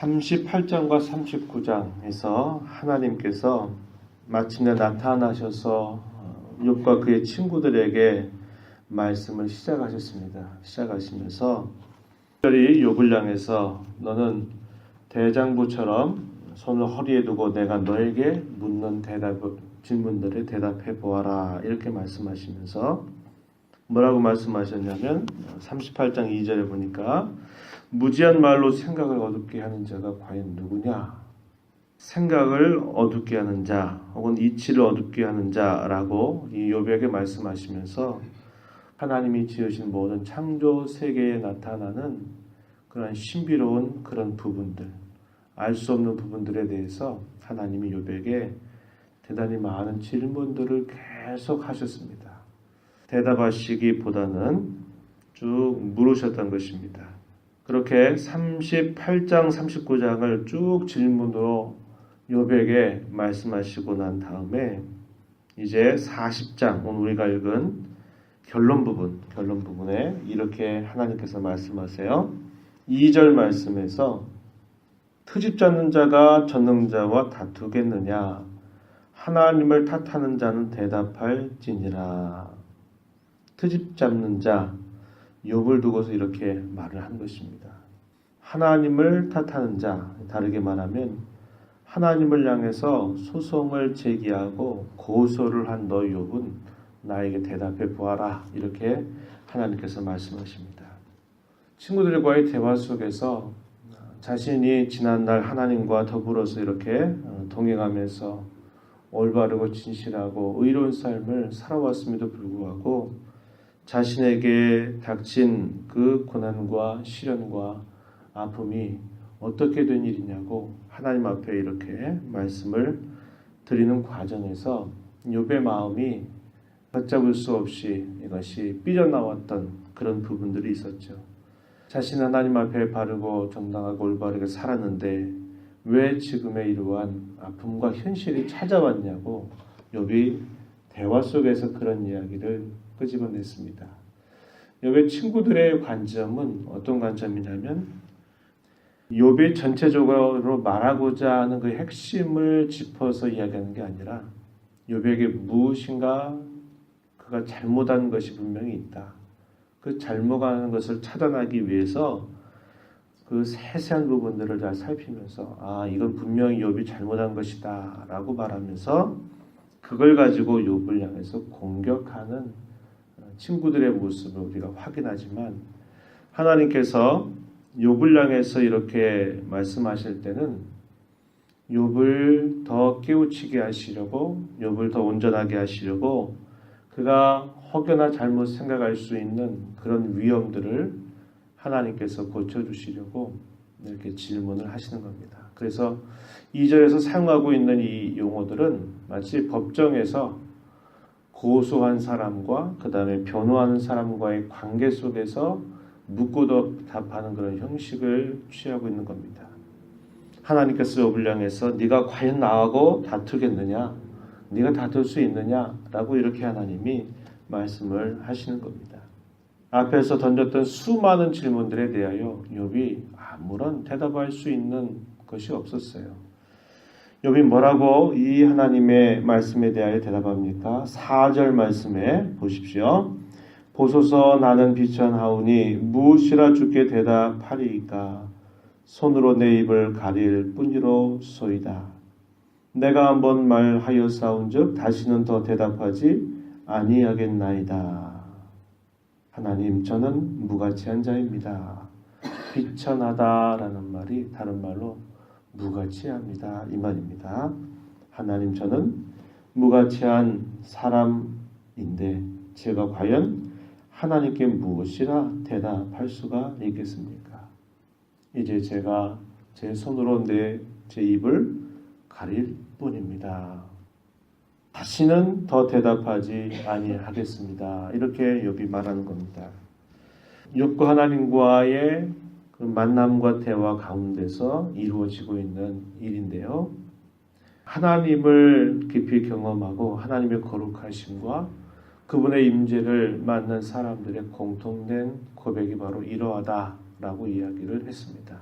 38장과 39장에서 하나님께서 마침내 나타나셔서 욥과 그의 친구들에게 말씀을 시작하시면서 특별히 욥을 향해서 너는 대장부처럼 손을 허리에 두고 내가 너에게 묻는 질문들에 대답해 보아라 이렇게 말씀하시면서 뭐라고 말씀하셨냐면 38장 2절에 보니까 무지한 말로 생각을 어둡게 하는 자가 과연 누구냐? 생각을 어둡게 하는 자 혹은 이치를 어둡게 하는 자라고 이 욥에게 말씀하시면서 하나님이 지으신 모든 창조 세계에 나타나는 그런 신비로운 그런 부분들, 알 수 없는 부분들에 대해서 하나님이 욥에게 대단히 많은 질문들을 계속 하셨습니다. 대답하시기보다는 쭉 물으셨던 것입니다. 그렇게 38장, 39장을 쭉 질문으로 욥에게 말씀하시고 난 다음에 이제 40장, 오늘 우리가 읽은 결론 부분에 이렇게 하나님께서 말씀하세요. 2절 말씀에서 트집 잡는 자가 전능자와 다투겠느냐? 하나님을 탓하는 자는 대답할지니라. 트집 잡는 자, 욥을 두고서 이렇게 말을 한 것입니다. 하나님을 탓하는 자, 다르게 말하면 하나님을 향해서 소송을 제기하고 고소를 한 너 욥은 나에게 대답해 보아라. 이렇게 하나님께서 말씀하십니다. 친구들과의 대화 속에서 자신이 지난날 하나님과 더불어서 이렇게 동행하면서 올바르고 진실하고 의로운 삶을 살아왔음에도 불구하고 자신에게 닥친 그 고난과 시련과 아픔이 어떻게 된 일이냐고 하나님 앞에 이렇게 말씀을 드리는 과정에서 욥의 마음이 걷잡을 수 없이 이것이 삐져나왔던 그런 부분들이 있었죠. 자신은 하나님 앞에 바르고 정당하고 올바르게 살았는데 왜 지금의 이러한 아픔과 현실이 찾아왔냐고 욥이 대화 속에서 그런 이야기를 끄집어냈습니다. 욥의 친구들의 관점은 어떤 관점이냐면 욥이 전체적으로 말하고자 하는 그 핵심을 짚어서 이야기하는 게 아니라 욥에게 무엇인가 그가 잘못한 것이 분명히 있다. 그 잘못하는 것을 차단하기 위해서 그 세세한 부분들을 잘 살피면서 이건 분명히 욥이 잘못한 것이다 라고 말하면서 그걸 가지고 욥을 향해서 공격하는 친구들의 모습을 우리가 확인하지만 하나님께서 욥을 향해서 이렇게 말씀하실 때는 욥을 더 깨우치게 하시려고 욥을 더 온전하게 하시려고 그가 혹여나 잘못 생각할 수 있는 그런 위험들을 하나님께서 고쳐주시려고 이렇게 질문을 하시는 겁니다. 그래서 2절에서 사용하고 있는 이 용어들은 마치 법정에서 고소한 사람과 그 다음에 변호하는 사람과의 관계 속에서 묻고 답하는 그런 형식을 취하고 있는 겁니다. 하나님께서 욥을 향해서 네가 과연 나하고 다투겠느냐? 네가 다툴 수 있느냐라고 이렇게 하나님이 말씀을 하시는 겁니다. 앞에서 던졌던 수많은 질문들에 대하여 욥이 아무런 대답할 수 있는 것이 없었어요. 욥이 뭐라고 이 하나님의 말씀에 대하여 대답합니까? 4절 말씀에 보십시오. 보소서 나는 비천하오니 무엇이라 주께 대답하리이까? 손으로 내 입을 가릴 뿐이로소이다. 내가 한번 말하였사온즉 다시는 더 대답하지 아니하겠나이다. 하나님, 저는 무가치한 자입니다. 비천하다라는 말이 다른 말로 무가치합니다 이 말입니다. 하나님, 저는 무가치한 사람인데 제가 과연 하나님께 무엇이라 대답할 수가 있겠습니까? 이제 제가 제 손으로 제 입을 가릴 뿐입니다. 다시는 더 대답하지 아니하겠습니다. 이렇게 욥이 말하는 겁니다. 욥과 하나님과의 그 만남과 대화 가운데서 이루어지고 있는 일인데요. 하나님을 깊이 경험하고 하나님의 거룩하심과 그분의 임재를 만난 사람들의 공통된 고백이 바로 이러하다라고 이야기를 했습니다.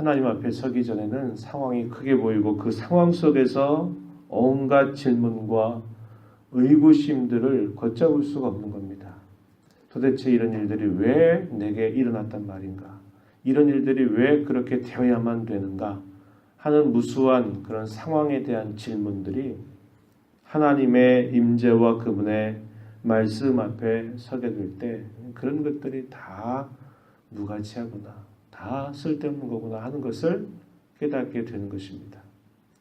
하나님 앞에 서기 전에는 상황이 크게 보이고 그 상황 속에서 온갖 질문과 의구심들을 걷잡을 수가 없는 겁니다. 도대체 이런 일들이 왜 내게 일어났단 말인가? 이런 일들이 왜 그렇게 되어야만 되는가? 하는 무수한 그런 상황에 대한 질문들이 하나님의 임재와 그분의 말씀 앞에 서게 될 때 그런 것들이 다 무가치하구나, 다 쓸데없는 거구나 하는 것을 깨닫게 되는 것입니다.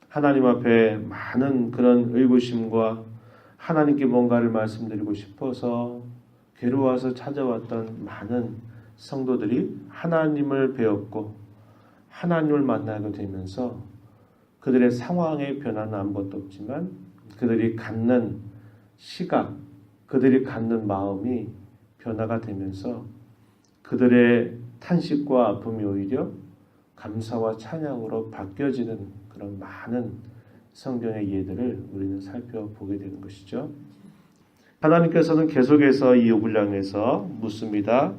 하나님 앞에 많은 그런 의구심과 하나님께 뭔가를 말씀드리고 싶어서 괴로워서 찾아왔던 많은 성도들이 하나님을 배웠고 하나님을 만나게 되면서 그들의 상황의 변화는 아무것도 없지만 그들이 갖는 시각, 그들이 갖는 마음이 변화가 되면서 그들의 탄식과 아픔이 오히려 감사와 찬양으로 바뀌어지는 그런 많은 성경의 예들을 우리는 살펴보게 되는 것이죠. 하나님께서는 계속해서 이 욥을 향해서 묻습니다.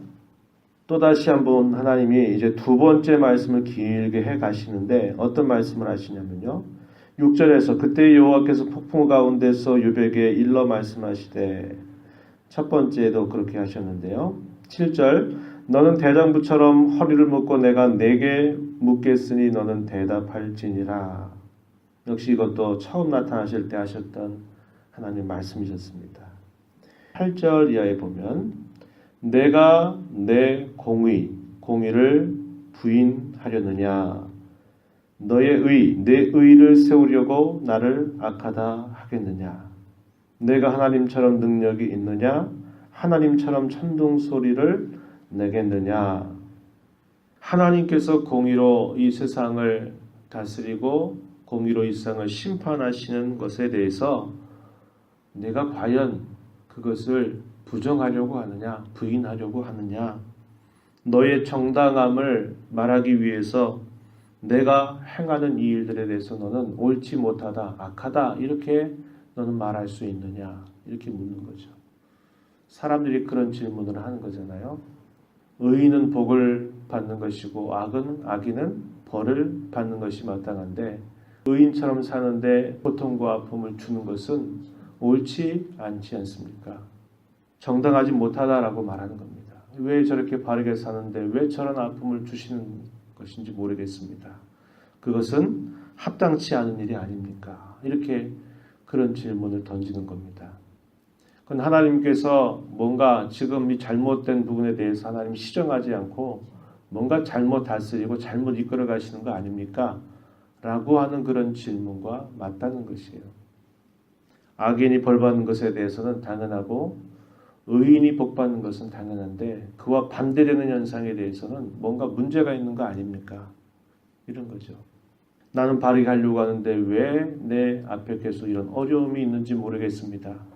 또다시 한번 하나님이 이제 두 번째 말씀을 길게 해 가시는데 어떤 말씀을 하시냐면요. 6절에서 그때 여호와께서 폭풍 가운데서 욥에게 일러 말씀하시되, 첫 번째도 그렇게 하셨는데요. 7절 너는 대장부처럼 허리를 묶고 내가 내게 묻겠으니 너는 대답할지니라. 역시 이것도 처음 나타나실 때 하셨던 하나님 말씀이셨습니다. 8절 이하에 보면 내가 내 공의를 부인하려느냐, 내 의를 세우려고 나를 악하다 하겠느냐, 내가 하나님처럼 능력이 있느냐, 하나님처럼 천둥 소리를 내겠느냐. 하나님께서 공의로 이 세상을 다스리고 공의로 이 세상을 심판하시는 것에 대해서 내가 과연 그것을 부정하려고 하느냐, 부인하려고 하느냐, 너의 정당함을 말하기 위해서 내가 행하는 이 일들에 대해서 너는 옳지 못하다, 악하다 이렇게 너는 말할 수 있느냐, 이렇게 묻는 거죠. 사람들이 그런 질문을 하는 거잖아요. 의인은 복을 받는 것이고 악인은 벌을 받는 것이 마땅한데 의인처럼 사는데 고통과 아픔을 주는 것은 옳지 않지 않습니까? 정당하지 못하다라고 말하는 겁니다. 왜 저렇게 바르게 사는데 왜 저런 아픔을 주시는 것인지 모르겠습니다. 그것은 합당치 않은 일이 아닙니까? 이렇게 그런 질문을 던지는 겁니다. 그건 하나님께서 뭔가 지금 이 잘못된 부분에 대해서 하나님 시정하지 않고 뭔가 잘못 다스리고 잘못 이끌어 가시는 거 아닙니까? 라고 하는 그런 질문과 맞다는 것이에요. 악인이 벌받는 것에 대해서는 당연하고 의인이 복받는 것은 당연한데 그와 반대되는 현상에 대해서는 뭔가 문제가 있는 거 아닙니까? 이런 거죠. 나는 바르게 하려고 하는데 왜 내 앞에 계속 이런 어려움이 있는지 모르겠습니다.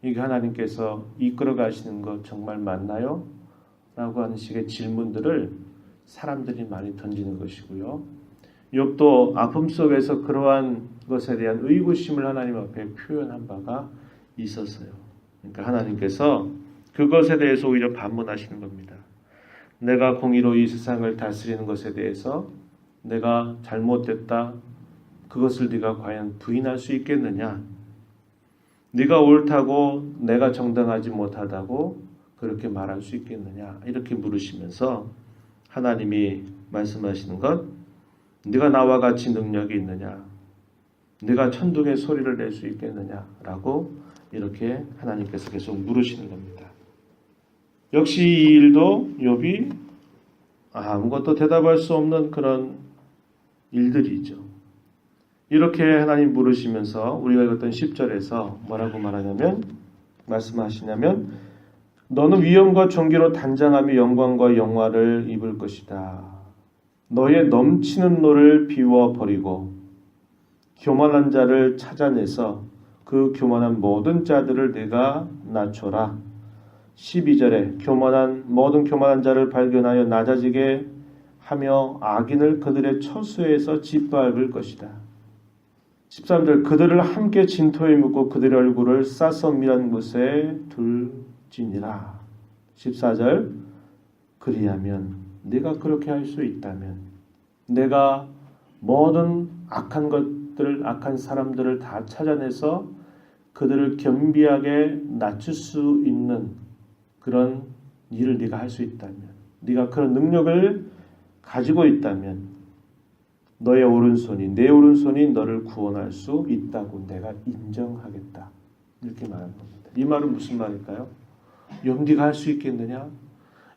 이게 하나님께서 이끌어 가시는 것 정말 맞나요? 라고 하는 식의 질문들을 사람들이 많이 던지는 것이고요. 욥도 아픔 속에서 그러한 것에 대한 의구심을 하나님 앞에 표현한 바가 있었어요. 그러니까 하나님께서 그것에 대해서 오히려 반문하시는 겁니다. 내가 공의로 이 세상을 다스리는 것에 대해서 내가 잘못됐다, 그것을 네가 과연 부인할 수 있겠느냐? 네가 옳다고 내가 정당하지 못하다고 그렇게 말할 수 있겠느냐? 이렇게 물으시면서 하나님이 말씀하시는 것, 네가 나와 같이 능력이 있느냐? 네가 천둥의 소리를 낼 수 있겠느냐? 라고 이렇게 하나님께서 계속 물으시는 겁니다. 역시 이 일도 욥이 아무것도 대답할 수 없는 그런 일들이죠. 이렇게 하나님 물으시면서 우리가 읽었던 10절에서 뭐라고 말씀하시냐면 너는 위엄과 존귀로 단장하며 영광과 영화를 입을 것이다. 너의 넘치는 노를 비워버리고 교만한 자를 찾아내서 그 교만한 모든 자들을 내가 낮춰라. 12절에 모든 교만한 자를 발견하여 낮아지게 하며 악인을 그들의 처소에서 짓밟을 것이다. 13절 그들을 함께 진토에 묻고 그들의 얼굴을 싸섬이란 곳에 둘지니라. 14절 그리하면 네가 그렇게 할 수 있다면 내가 모든 악한 것들, 악한 사람들을 다 찾아내서 그들을 겸비하게 낮출 수 있는 그런 일을 네가 할 수 있다면, 네가 그런 능력을 가지고 있다면 너의 오른손이, 내 오른손이 너를 구원할 수 있다고 내가 인정하겠다. 이렇게 말하는 겁니다. 이 말은 무슨 말일까요? 네가 할 수 있겠느냐?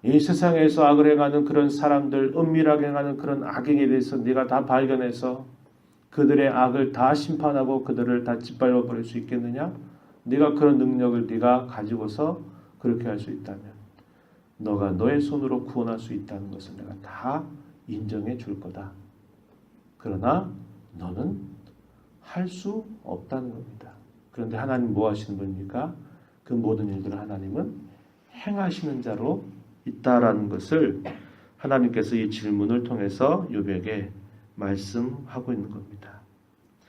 이 세상에서 악을 행하는 그런 사람들, 은밀하게 행하는 그런 악행에 대해서 네가 다 발견해서 그들의 악을 다 심판하고 그들을 다 짓밟아 버릴 수 있겠느냐? 네가 그런 능력을 네가 가지고서 그렇게 할 수 있다면 너가 너의 손으로 구원할 수 있다는 것을 내가 다 인정해 줄 거다. 그러나 너는 할 수 없다는 겁니다. 그런데 하나님 뭐 하시는 분입니까? 그 모든 일들을 하나님은 행하시는 자로 있다라는 것을 하나님께서 이 질문을 통해서 욥에게 말씀하고 있는 겁니다.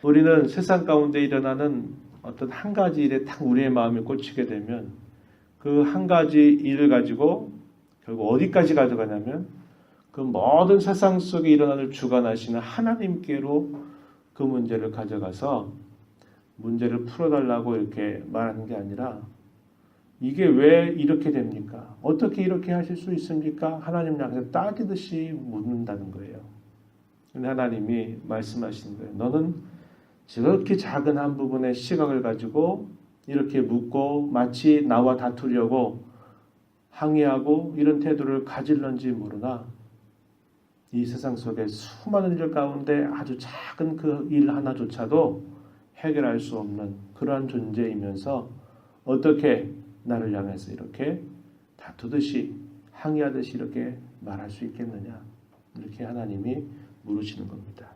우리는 세상 가운데 일어나는 어떤 한 가지 일에 딱 우리의 마음이 꽂히게 되면 그 한 가지 일을 가지고 결국 어디까지 가져가냐면 그 모든 세상 속에 일어나는 주관하시는 하나님께로 그 문제를 가져가서 문제를 풀어달라고 이렇게 말하는 게 아니라 이게 왜 이렇게 됩니까? 어떻게 이렇게 하실 수 있습니까? 하나님 향해서 따지듯이 묻는다는 거예요. 근데 하나님이 말씀하시는 거예요. 너는 저렇게 작은 한 부분의 시각을 가지고 이렇게 묻고 마치 나와 다투려고 항의하고 이런 태도를 가질런지 모르나 이 세상 속에 수많은 일 가운데 아주 작은 그 일 하나조차도 해결할 수 없는 그러한 존재이면서 어떻게 나를 향해서 이렇게 다투듯이 항의하듯이 이렇게 말할 수 있겠느냐, 이렇게 하나님이 물으시는 겁니다.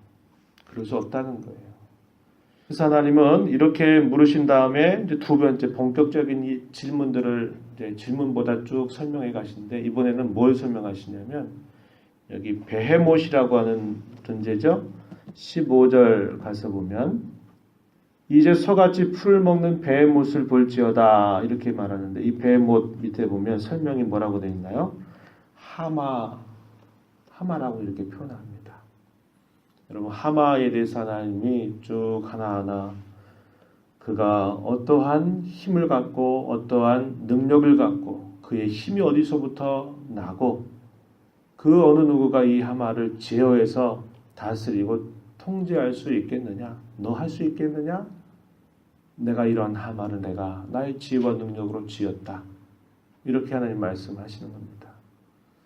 그럴 수 없다는 거예요. 그래서 하나님은 이렇게 물으신 다음에 이제 두 번째 본격적인 이 질문들을 이제 질문보다 쭉 설명해 가시는데 이번에는 뭘 설명하시냐면 여기 베헤못이라고 하는 존재죠. 15절 가서 보면 이제 소같이 풀을 먹는 베헤못을 볼지어다 이렇게 말하는데 이 베헤못 밑에 보면 설명이 뭐라고 되어 있나요? 하마라고 이렇게 표현합니다. 여러분 하마에 대해서 하나님이 쭉 하나하나 그가 어떠한 힘을 갖고 어떠한 능력을 갖고 그의 힘이 어디서부터 나고 그 어느 누구가 이 하마를 제어해서 다스리고 통제할 수 있겠느냐? 너 할 수 있겠느냐? 내가 이러한 하마를 내가 나의 지혜와 능력으로 지었다. 이렇게 하나님 말씀하시는 겁니다.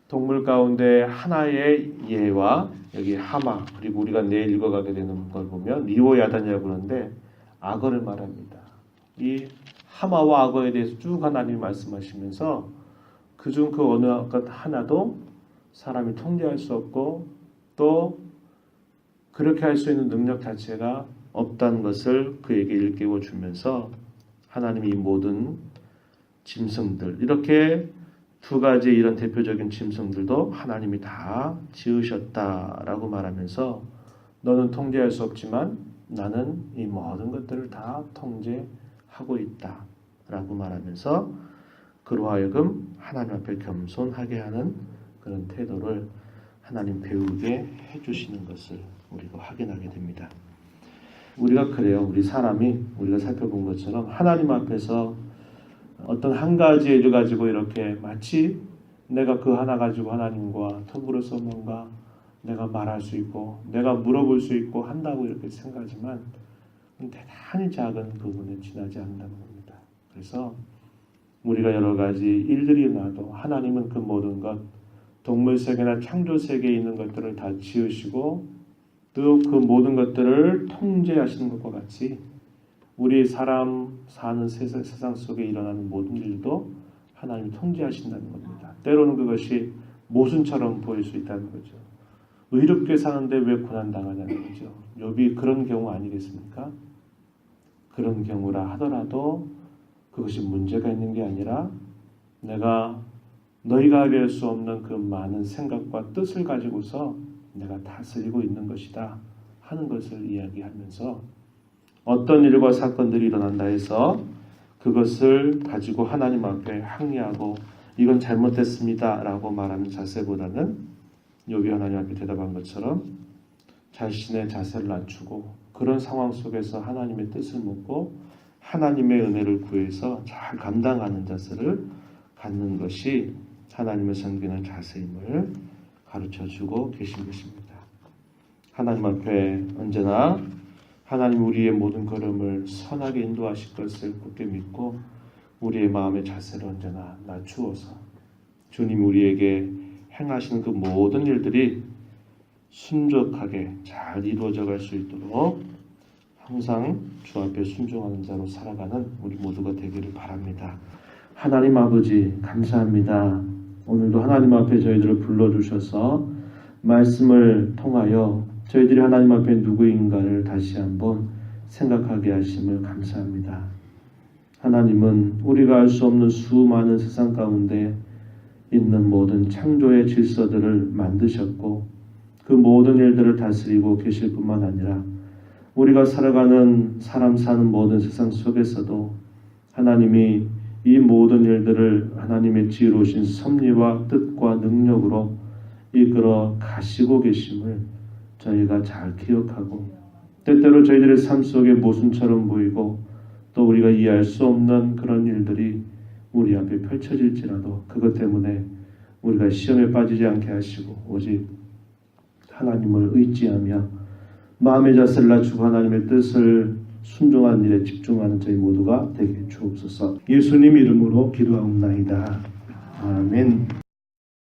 동물 가운데 하나의 예와 여기 하마 그리고 우리가 내일 읽어가게 되는 걸 보면 리오야단이라고 하는데 악어를 말합니다. 이 하마와 악어에 대해서 쭉 하나님이 말씀하시면서 그중 그 어느 것 하나도 사람이 통제할 수 없고 또 그렇게 할 수 있는 능력 자체가 없다는 것을 그에게 일깨워 주면서 하나님이 이 모든 짐승들 이렇게 두 가지 이런 대표적인 짐승들도 하나님이 다 지으셨다라고 말하면서 너는 통제할 수 없지만 나는 이 모든 것들을 다 통제하고 있다라고 말하면서 그로 하여금 하나님 앞에 겸손하게 하는 그런 태도를 하나님 배우게 해주시는 것을 우리가 확인하게 됩니다. 우리가 그래요. 우리 사람이 우리가 살펴본 것처럼 하나님 앞에서 어떤 한 가지 일을 가지고 이렇게 마치 내가 그 하나 가지고 하나님과 톱으로서 뭔가 내가 말할 수 있고 내가 물어볼 수 있고 한다고 이렇게 생각하지만 대단히 작은 부분에 지나지 않는다는 겁니다. 그래서 우리가 여러 가지 일들이 나도 하나님은 그 모든 것 동물 세계나 창조 세계에 있는 것들을 다 지으시고 또 그 모든 것들을 통제하시는 것과 같이 우리 사람 사는 세상 속에 일어나는 모든 일도 하나님이 통제하신다는 겁니다. 때로는 그것이 모순처럼 보일 수 있다는 거죠. 의롭게 사는데 왜 고난당하냐는 거죠. 욥이 그런 경우 아니겠습니까? 그런 경우라 하더라도 그것이 문제가 있는 게 아니라 내가 너희가 하게 할 수 없는 그 많은 생각과 뜻을 가지고서 내가 다스리고 있는 것이다 하는 것을 이야기하면서 어떤 일과 사건들이 일어난다 해서 그것을 가지고 하나님 앞에 항의하고 이건 잘못됐습니다 라고 말하는 자세보다는 욥이 하나님 앞에 대답한 것처럼 자신의 자세를 낮추고 그런 상황 속에서 하나님의 뜻을 묻고 하나님의 은혜를 구해서 잘 감당하는 자세를 갖는 것이 하나님을 섬기는 자세임을 가르쳐주고 계신 것입니다. 하나님 앞에 언제나 하나님 우리의 모든 걸음을 선하게 인도하실 것을 굳게 믿고 우리의 마음의 자세를 언제나 낮추어서 주님 우리에게 행하시는 그 모든 일들이 순적하게 잘 이루어져 갈 수 있도록 항상 주 앞에 순종하는 자로 살아가는 우리 모두가 되기를 바랍니다. 하나님 아버지 감사합니다. 오늘도 하나님 앞에 저희들을 불러주셔서 말씀을 통하여 저희들이 하나님 앞에 누구인가를 다시 한번 생각하게 하심을 감사합니다. 하나님은 우리가 알 수 없는 수많은 세상 가운데 있는 모든 창조의 질서들을 만드셨고 그 모든 일들을 다스리고 계실 뿐만 아니라 우리가 살아가는 사람 사는 모든 세상 속에서도 하나님이 이 모든 일들을 하나님의 지혜로우신 섭리와 뜻과 능력으로 이끌어 가시고 계심을 저희가 잘 기억하고 때때로 저희들의 삶 속에 모순처럼 보이고 또 우리가 이해할 수 없는 그런 일들이 우리 앞에 펼쳐질지라도 그것 때문에 우리가 시험에 빠지지 않게 하시고 오직 하나님을 의지하며 마음의 자세를 낮추고 하나님의 뜻을 순종하는 일에 집중하는 저희 모두가 되게 주옵소서. 예수님 이름으로 기도하옵나이다. 아멘.